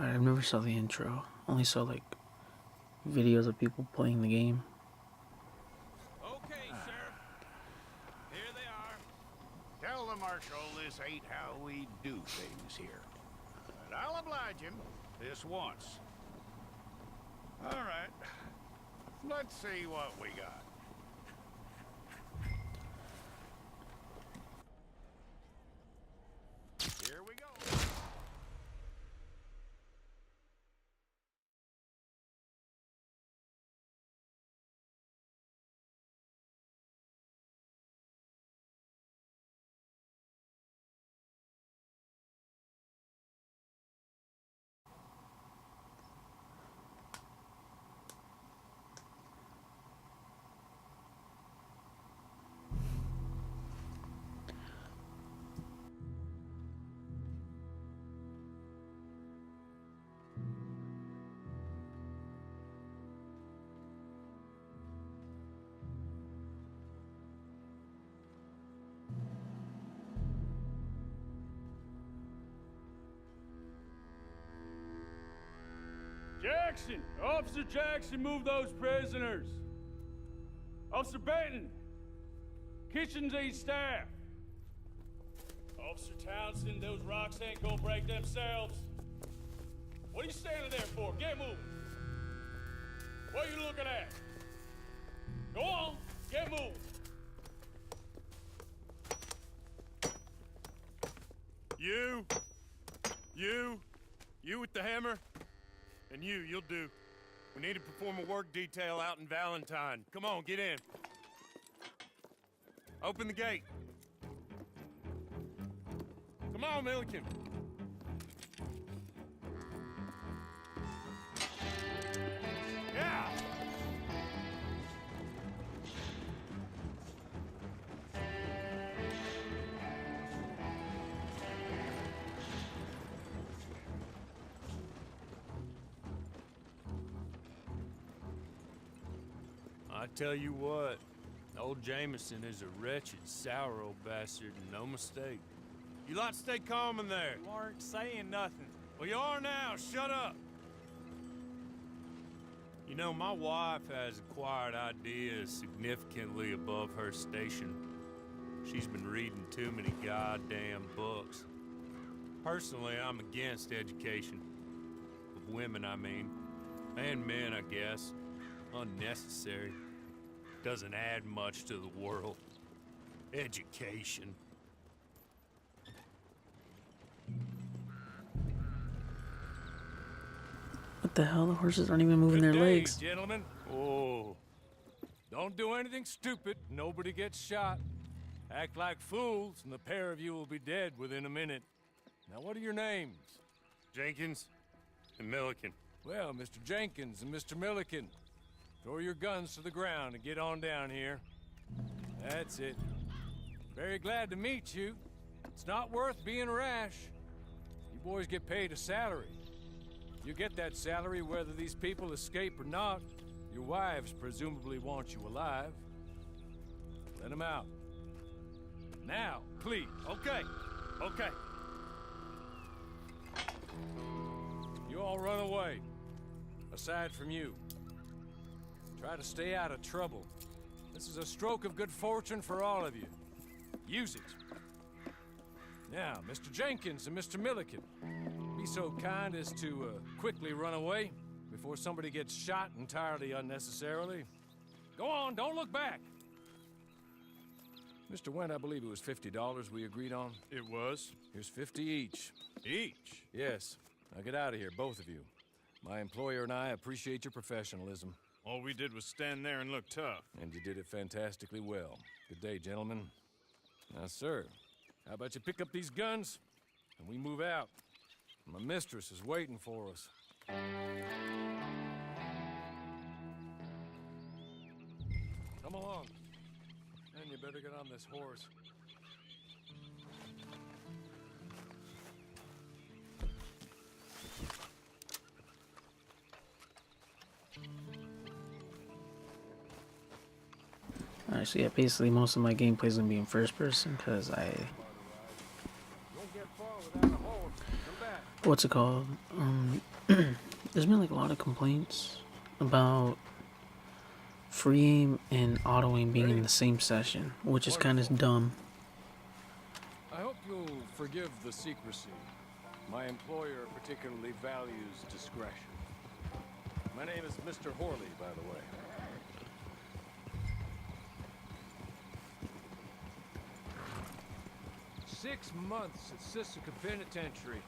I've never saw the intro. Only saw like videos of people playing the game. Okay, Sheriff. Here they are. Tell the Marshal this ain't how we do things here. But I'll oblige him this once. All right. Let's see what we got. Here we go. Jackson! Officer Jackson, move those prisoners! Officer Benton! Kitchens aid staff! Officer Townsend, those rocks ain't gonna break themselves. What are you standing there for? Get moving! What are you looking at? Go on, get moving! You with the hammer? And you'll do. We need to perform a work detail out in Valentine. Come on, get in. Open the gate. Come on, Milliken. Yeah! I tell you what, old Jameson is a wretched, sour old bastard, and no mistake. You lot stay calm in there. You aren't saying nothing. Well, you are now. Shut up. You know, my wife has acquired ideas significantly above her station. She's been reading too many goddamn books. Personally, I'm against education. Of women, I mean. And men, I guess. Unnecessary. Doesn't add much to the world. Education. What the hell? The horses aren't even moving their Good day, legs. gentlemen. Oh. Don't do anything stupid. Nobody gets shot. Act like fools, and the pair of you will be dead within a minute. Now, what are your names? Jenkins and Milliken. Well, Mr. Jenkins and Mr. Milliken, throw your guns to the ground and get on down here. That's it. Very glad to meet you. It's not worth being rash. You boys get paid a salary. You get that salary whether these people escape or not. Your wives presumably want you alive. Let them out. Now, please. Okay. You all run away. Aside from you. Try to stay out of trouble. This is a stroke of good fortune for all of you. Use it. Now, Mr. Jenkins and Mr. Milliken, be so kind as to quickly run away before somebody gets shot entirely unnecessarily. Go on, don't look back. Mr. Wendt, I believe it was $50 we agreed on. It was. Here's 50 each. Each? Yes. Now get out of here, both of you. My employer and I appreciate your professionalism. All we did was stand there and look tough. And you did it fantastically well. Good day, gentlemen. Now, sir, how about you pick up these guns and we move out? My mistress is waiting for us. Come along. And you better get on this horse. Alright, so yeah, basically most of my gameplay is gonna be in first person because what's it called? there's been like a lot of complaints about free aim and auto aim being in the same session, which is kind of dumb. I hope you'll forgive the secrecy. My employer particularly values discretion. My name is Mr. Horley, by the way. "6 months at Sisika Penitentiary,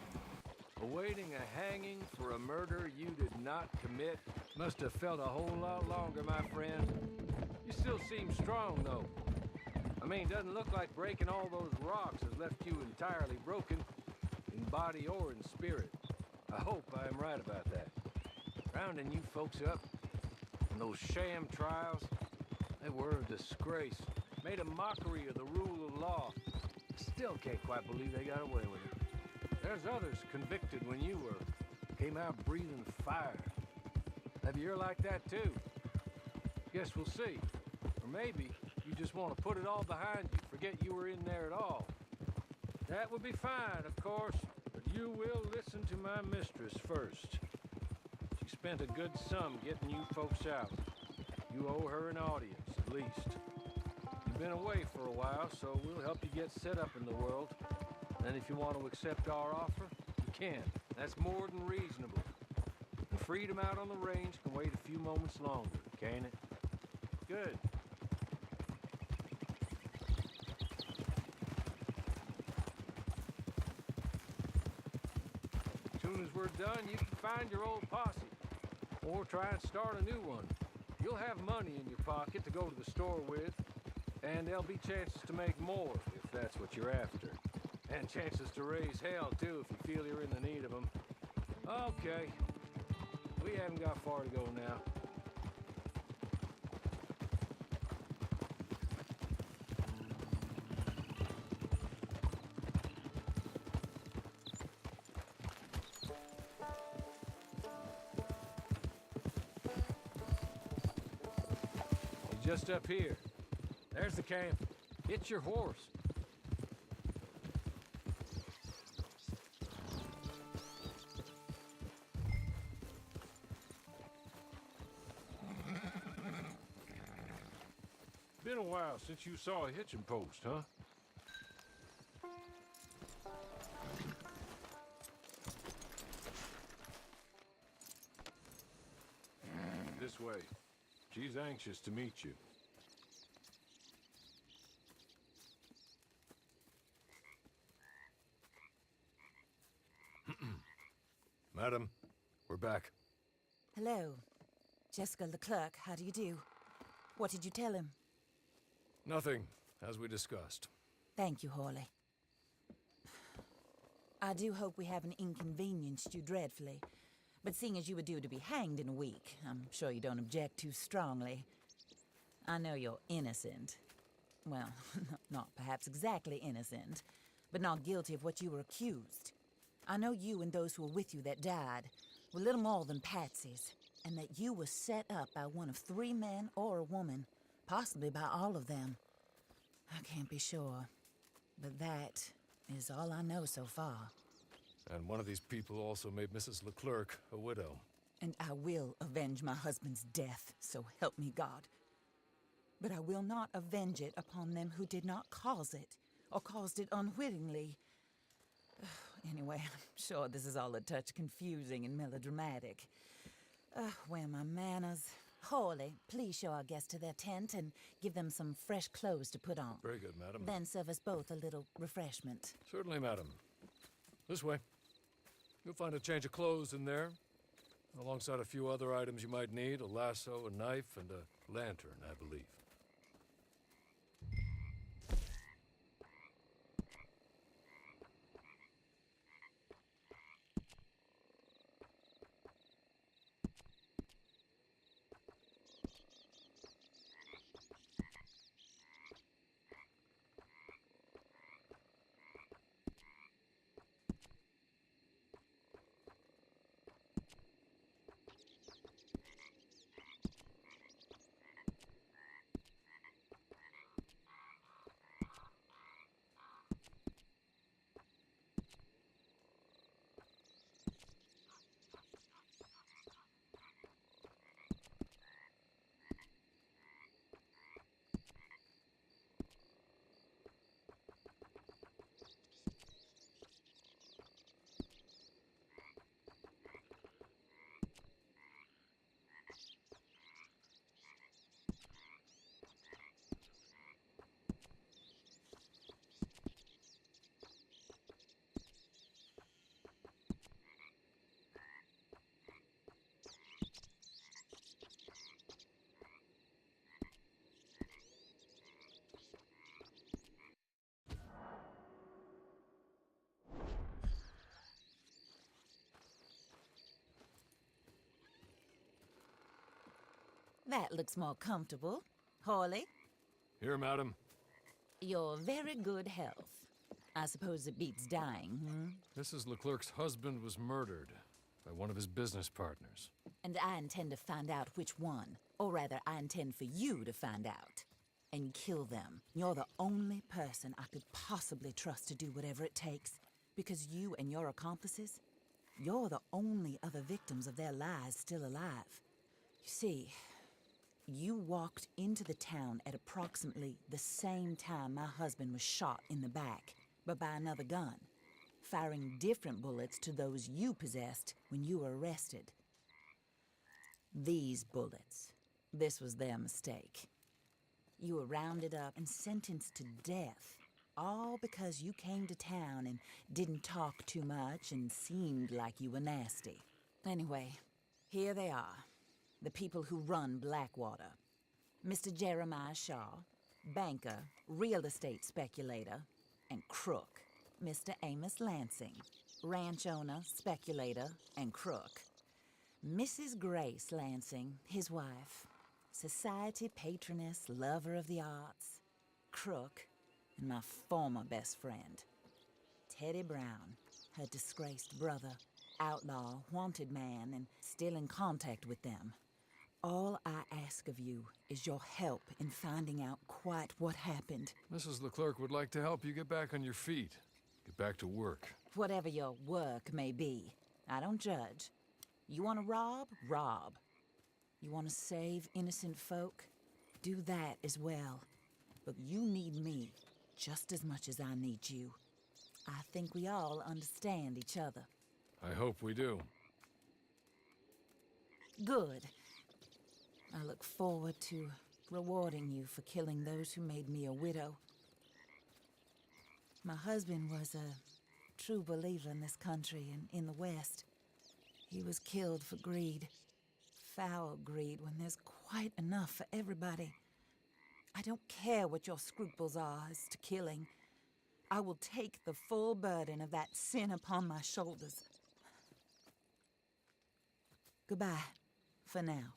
awaiting a hanging for a murder you did not commit. Must have felt a whole lot longer, my friend. You still seem strong, though. I mean, doesn't look like breaking all those rocks has left you entirely broken, in body or in spirit. I hope I am right about that. Rounding you folks up, and those sham trials, they were a disgrace. Made a mockery of the rule of law. Still can't quite believe they got away with it. There's others convicted when you were. Came out breathing fire. Maybe you're like that too. Guess we'll see. Or maybe you just want to put it all behind you, forget you were in there at all. That would be fine, of course, but you will listen to my mistress first. She spent a good sum getting you folks out. You owe her an audience, at least. You've been away for a while, so we'll help you get set up in the world. And if you want to accept our offer, you can. That's more than reasonable. And freedom out on the range can wait a few moments longer, can't it? Good. As soon as we're done, you can find your old posse. Or try and start a new one. You'll have money in your pocket to go to the store with. And there'll be chances to make more, if that's what you're after. And chances to raise hell, too, if you feel you're in the need of them. Okay. We haven't got far to go now. Just up here. There's the camp. Get your horse. Been a while since you saw a hitching post, huh? This way. She's anxious to meet you. Madam, we're back. Hello. Jessica Leclerc, how do you do? What did you tell him? Nothing, as we discussed. Thank you, Horley. I do hope we haven't inconvenienced you dreadfully. But seeing as you were due to be hanged in a week, I'm sure you don't object too strongly. I know you're innocent. Well, not perhaps exactly innocent, but not guilty of what you were accused. I know you and those who were with you that died were little more than patsies, and that you were set up by one of 3 men or a woman, possibly by all of them. I can't be sure, but that is all I know so far. And one of these people also made Mrs. Leclerc a widow. And I will avenge my husband's death, so help me God. But I will not avenge it upon them who did not cause it, or caused it unwittingly. Anyway, I'm sure this is all a touch confusing and melodramatic. Where are my manners? Horley, please show our guests to their tent and give them some fresh clothes to put on. Very good, madam. Then serve us both a little refreshment. Certainly, madam. This way. You'll find a change of clothes in there, alongside a few other items you might need, a lasso, a knife, and a lantern, I believe. That looks more comfortable. Hawley, Here, madam. your very good health. I suppose it beats dying, hmm? Mrs. Leclerc's husband was murdered by one of his business partners. And I intend to find out which one. Or rather, I intend for you to find out. And kill them. You're the only person I could possibly trust to do whatever it takes. Because you and your accomplices, you're the only other victims of their lies still alive. You see, you walked into the town at approximately the same time my husband was shot in the back, but by another gun, firing different bullets to those you possessed when you were arrested. These bullets, this was their mistake. You were rounded up and sentenced to death, all because you came to town and didn't talk too much and seemed like you were nasty. Anyway, here they are, the people who run Blackwater. Mr. Jeremiah Shaw, banker, real estate speculator, and crook. Mr. Amos Lansing, ranch owner, speculator, and crook. Mrs. Grace Lansing, his wife, society patroness, lover of the arts, crook, and my former best friend. Teddy Brown, her disgraced brother, outlaw, wanted man, and still in contact with them. All I ask of you is your help in finding out quite what happened. Mrs. Leclerc would like to help you get back on your feet. Get back to work. Whatever your work may be, I don't judge. You want to rob? Rob. You want to save innocent folk? Do that as well. But you need me just as much as I need you. I think we all understand each other. I hope we do. Good. I look forward to rewarding you for killing those who made me a widow. My husband was a true believer in this country and in the West. He was killed for greed. Foul greed when there's quite enough for everybody. I don't care what your scruples are as to killing. I will take the full burden of that sin upon my shoulders. Goodbye, for now.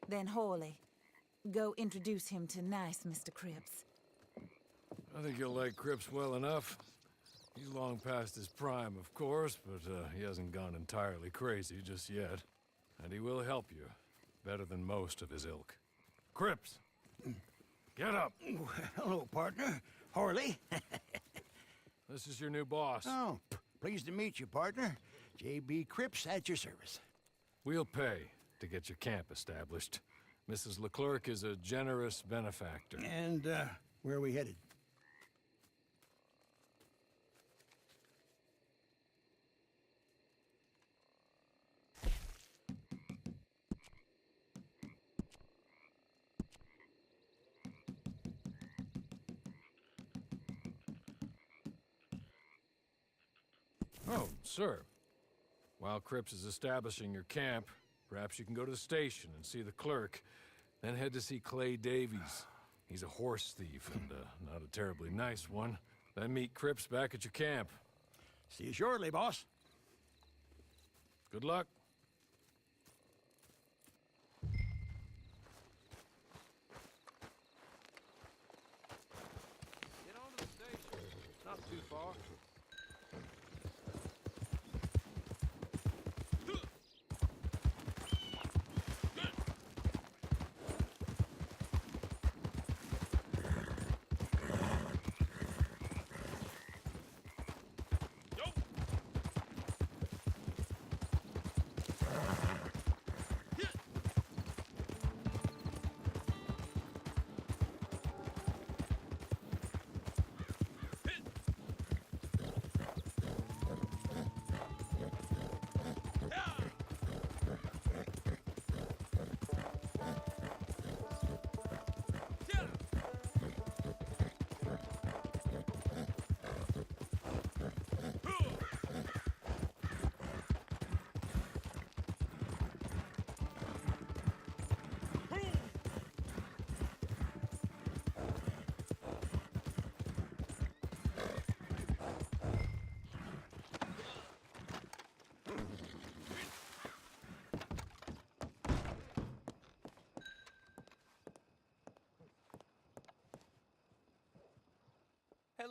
Then Hawley, go introduce him to nice Mr. Cripps. I think you'll like Cripps well enough. He's long past his prime, of course, but he hasn't gone entirely crazy just yet. And he will help you, better than most of his ilk. Cripps! Get up! Hello, partner. Harley. This is your new boss. Oh, pleased to meet you, partner. J.B. Cripps at your service. We'll pay to get your camp established. Mrs. Leclerc is a generous benefactor. And, where are we headed? Oh, sir. While Cripps is establishing your camp, perhaps you can go to the station and see the clerk, then head to see Clay Davies. He's a horse thief and not a terribly nice one. Then meet Cripps back at your camp. See you shortly, boss. Good luck. Get on to the station. It's not too far.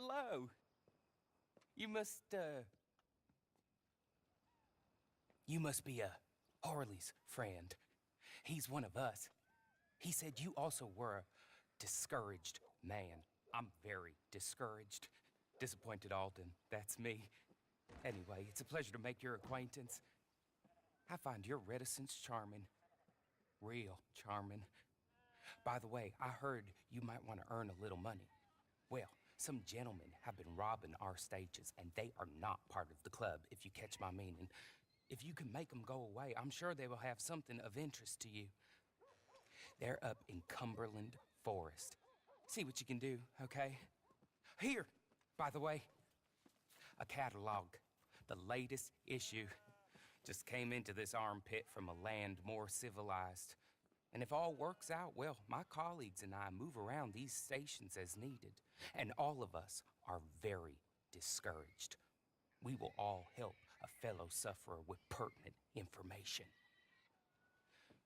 hello. You must be Harley's friend. He's one of us. He said you also were a discouraged man. I'm very discouraged. Disappointed Alden, that's me. Anyway, it's a pleasure to make your acquaintance. I find your reticence charming. Real charming. By the way, I heard you might want to earn a little money. Well, some gentlemen have been robbing our stages, and they are not part of the club, if you catch my meaning. If you can make them go away, I'm sure they will have something of interest to you. They're up in Cumberland Forest. See what you can do, okay? Here, by the way, a catalog. The latest issue. Just came into this armpit from a land more civilized. And if all works out, well, my colleagues and I move around these stations as needed. And all of us are very discouraged. We will all help a fellow sufferer with pertinent information.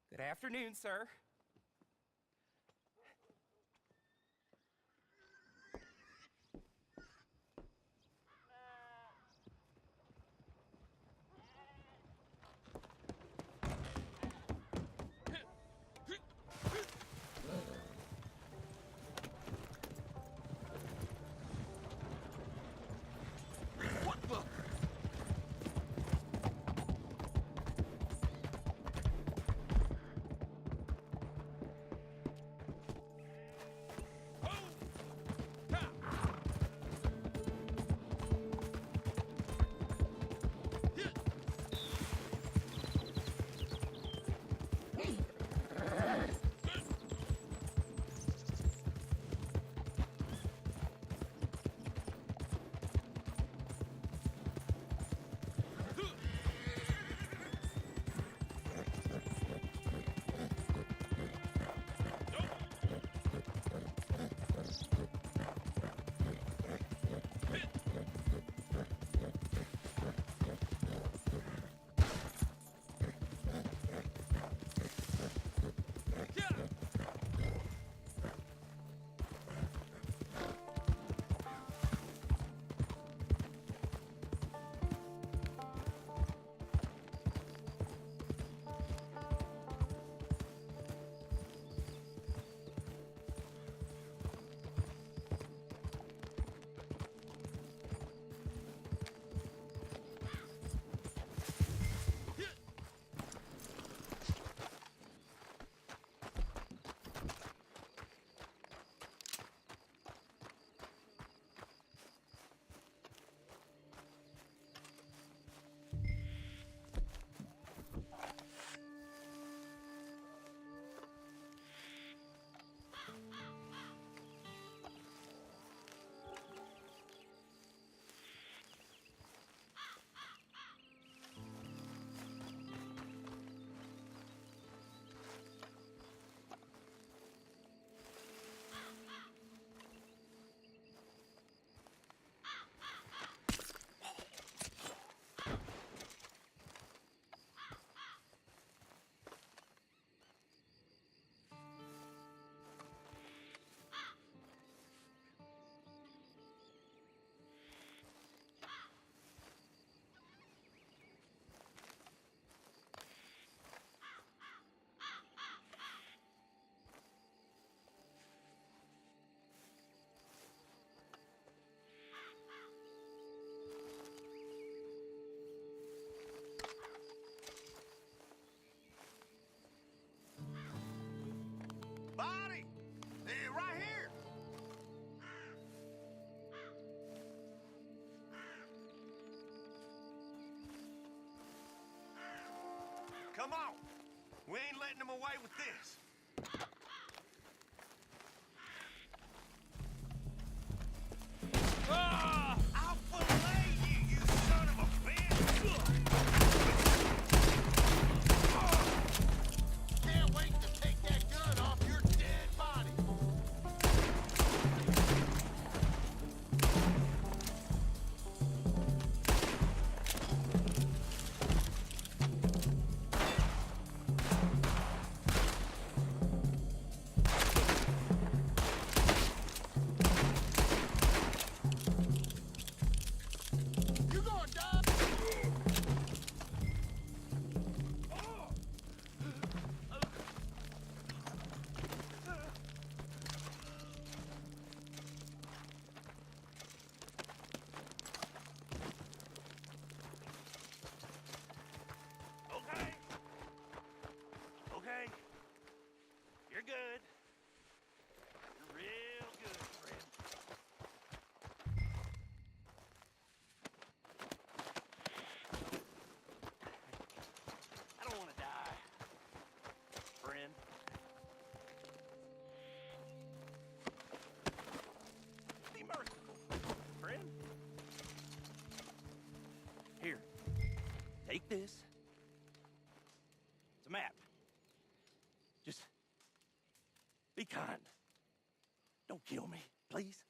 Good afternoon, sir. Body! Right here! Come on! We ain't letting them away with this. I'll fillet you, you son of a bitch! Can't wait to take that gun off your dead body! Take this. It's a map. Just be kind. Don't kill me, please.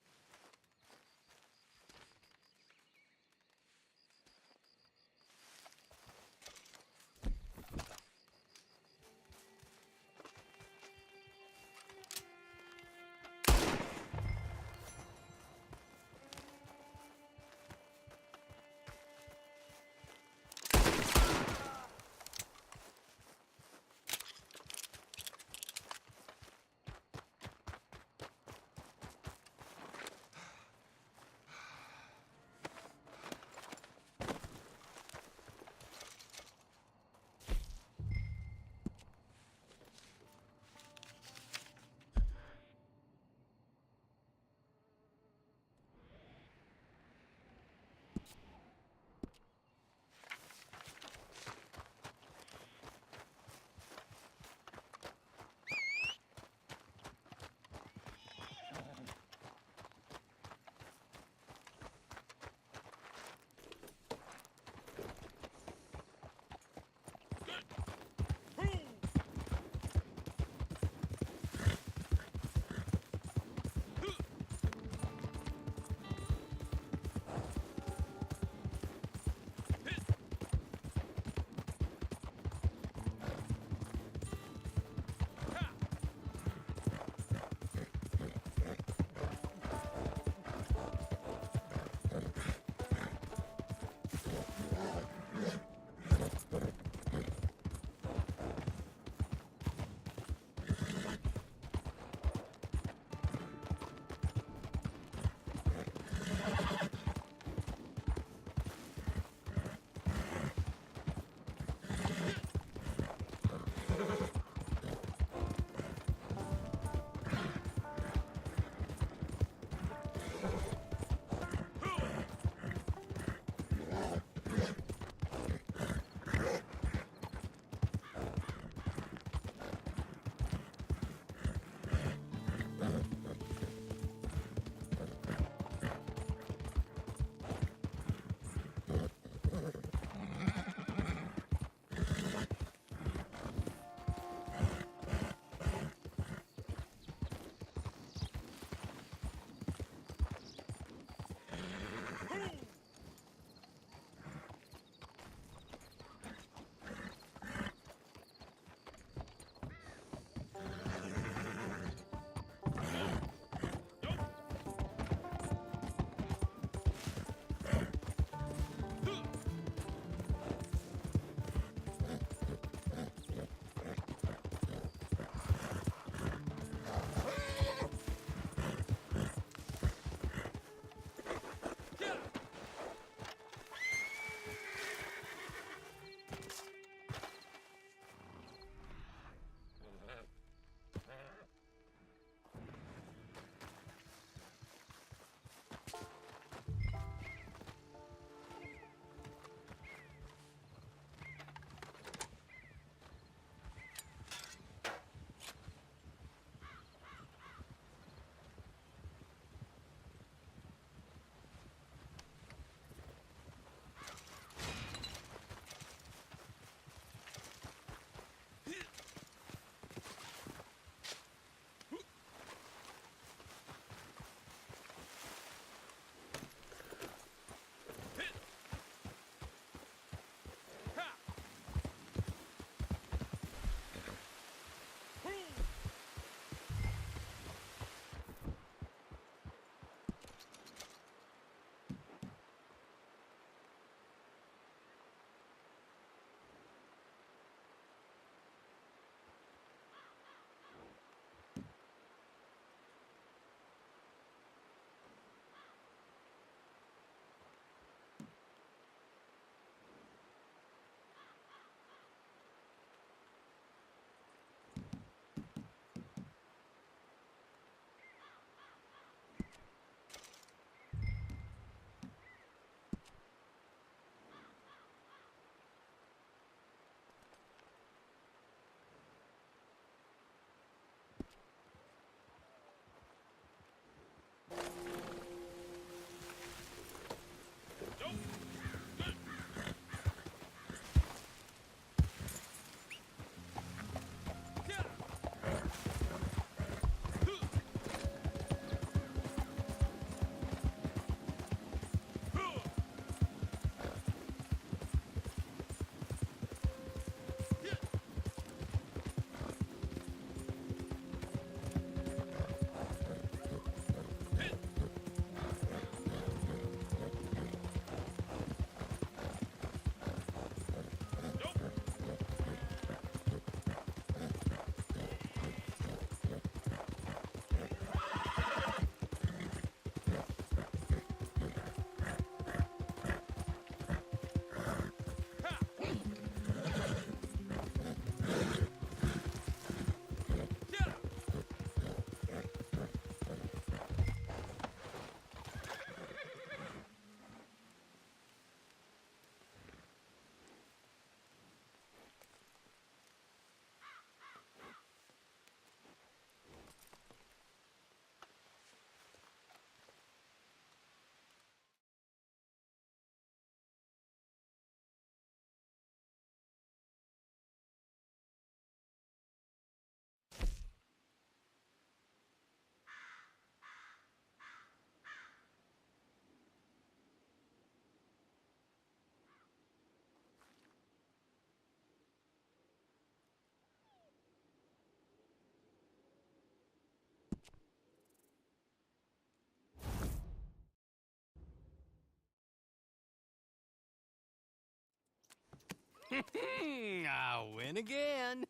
I win again.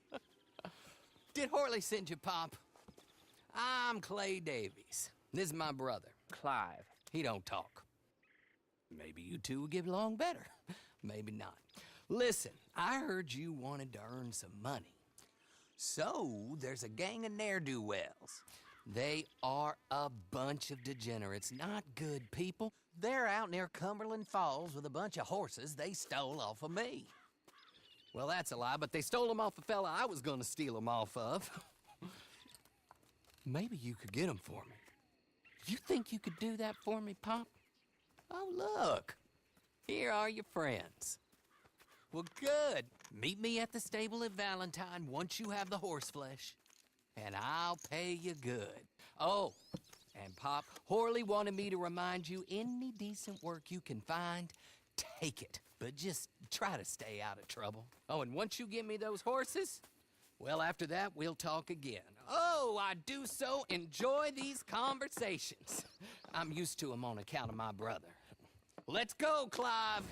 Did Horley send you, Pop? I'm Clay Davies. This is my brother, Clive. He don't talk. Maybe you two will get along better. Maybe not. Listen, I heard you wanted to earn some money. So, there's a gang of ne'er-do-wells. They are a bunch of degenerates, not good people. They're out near Cumberland Falls with a bunch of horses they stole off of me. Well, that's a lie, but they stole them off the fella I was gonna steal them off of. Maybe you could get them for me. You think you could do that for me, Pop? Oh, look. Here are your friends. Well, good. Meet me at the stable at Valentine once you have the horse flesh, and I'll pay you good. Oh, and Pop, Horley wanted me to remind you, any decent work you can find, take it. But just try to stay out of trouble. Oh, and once you give me those horses, well, after that, we'll talk again. Oh, I do so enjoy these conversations. I'm used to them on account of my brother. Let's go, Clive.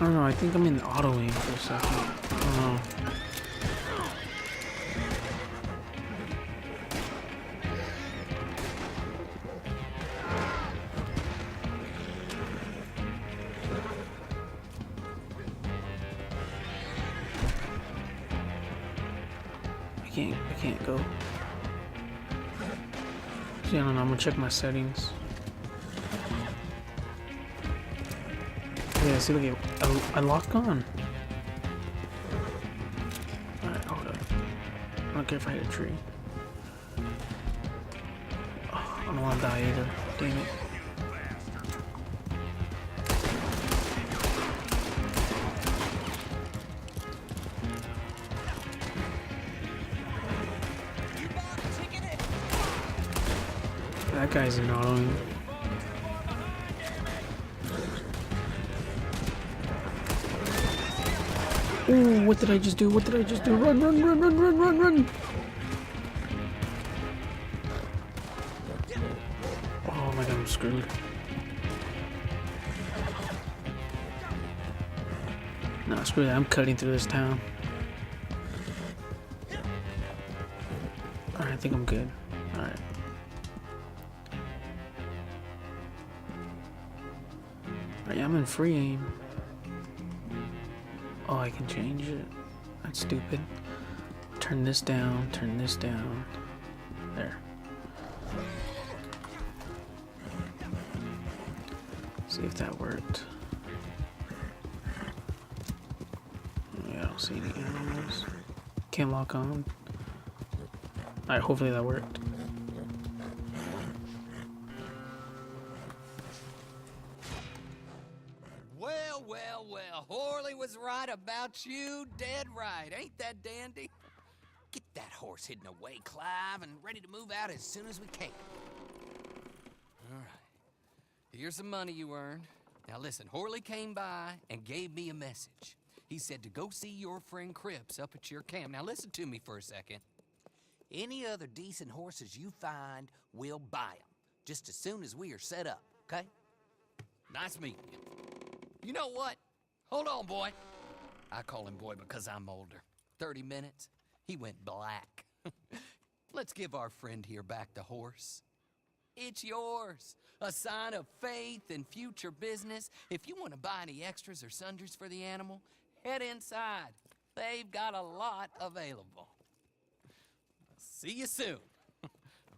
I don't know, I think I'm in auto aim for a second. I don't know. I can't go. See, I don't know, I'm gonna check my settings. Yeah, see, look, I locked on. Alright, hold up. I don't care if I hit a tree. Oh, I don't want to die either. Dang it. That guy's in autoing. Ooh, what did I just do? What did I just do? Run, run, run, run, run, run, run! Oh my god, I'm screwed. Nah, screw that. I'm cutting through this town. Alright, I think I'm good. Alright. Alright, I'm in free aim. Oh, I can change it. That's stupid. Turn this down, turn this down. There. See if that worked. Yeah, I don't see any arrows. Can't lock on. Alright, hopefully that worked. Well, Horley was right about you, dead right. Ain't that dandy? Get that horse hidden away, Clive, and ready to move out as soon as we can. All right. Here's some money you earned. Now listen, Horley came by and gave me a message. He said to go see your friend Cripps up at your camp. Now listen to me for a second. Any other decent horses you find, we'll buy them. Just as soon as we are set up, okay? Nice meeting you. You know what? Hold on, boy. I call him boy because I'm older. 30 minutes, he went black. Let's give our friend here back the horse. It's yours. A sign of faith and future business. If you want to buy any extras or sundries for the animal, head inside. They've got a lot available. See you soon.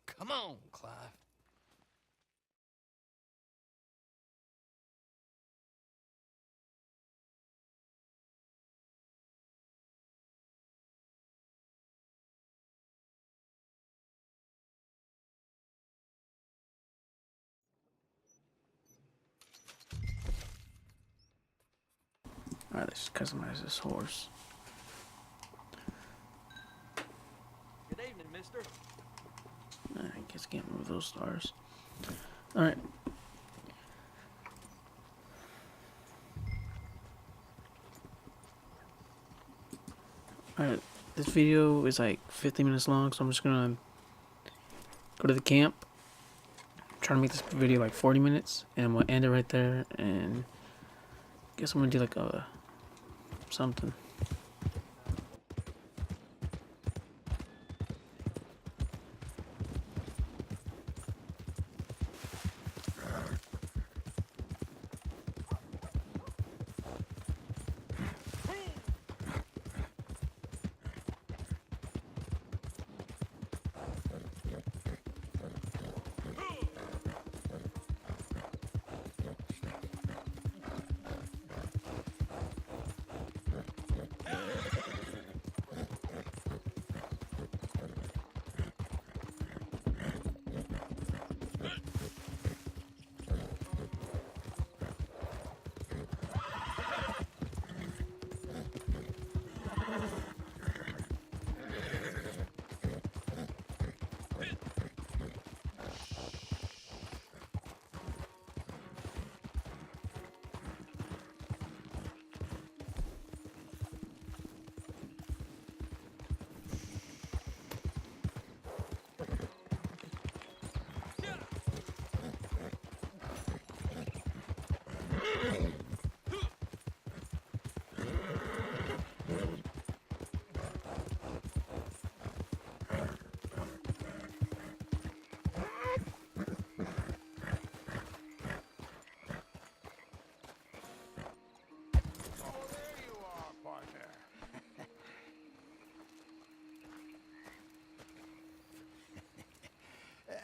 Come on, Clive. Alright, let's customize this horse. Good evening, mister. I guess can't move those stars. Alright. Alright, this video is like 50 minutes long, so I'm just gonna go to the camp. Try to make this video like 40 minutes, and we'll end it right there, and I guess I'm gonna do like a something.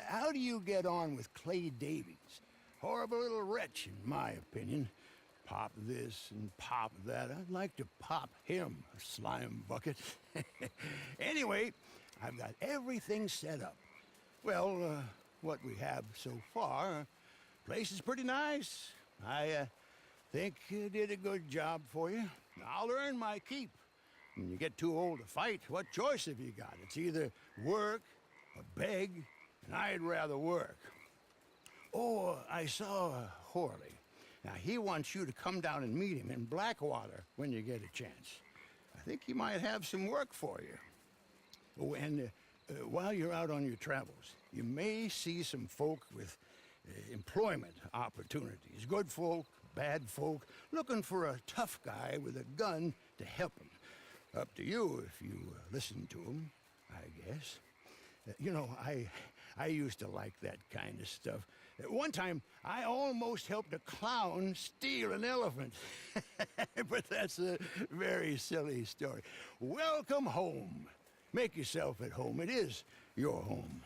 How do you get on with Clay Davies? Horrible little wretch, in my opinion. Pop this and pop that. I'd like to pop him, a slime bucket. Anyway, I've got everything set up. Well, what we have so far, place is pretty nice. I think you did a good job for you. I'll earn my keep. When you get too old to fight, what choice have you got? It's either work or beg, and I'd rather work. Oh, I saw Horley. Now, he wants you to come down and meet him in Blackwater when you get a chance. I think he might have some work for you. Oh, and while you're out on your travels, you may see some folk with employment opportunities. Good folk, bad folk, looking for a tough guy with a gun to help them. Up to you if you listen to him, I guess. You know, I used to like that kind of stuff. One time, I almost helped a clown steal an elephant. But that's a very silly story. Welcome home. Make yourself at home. It is your home.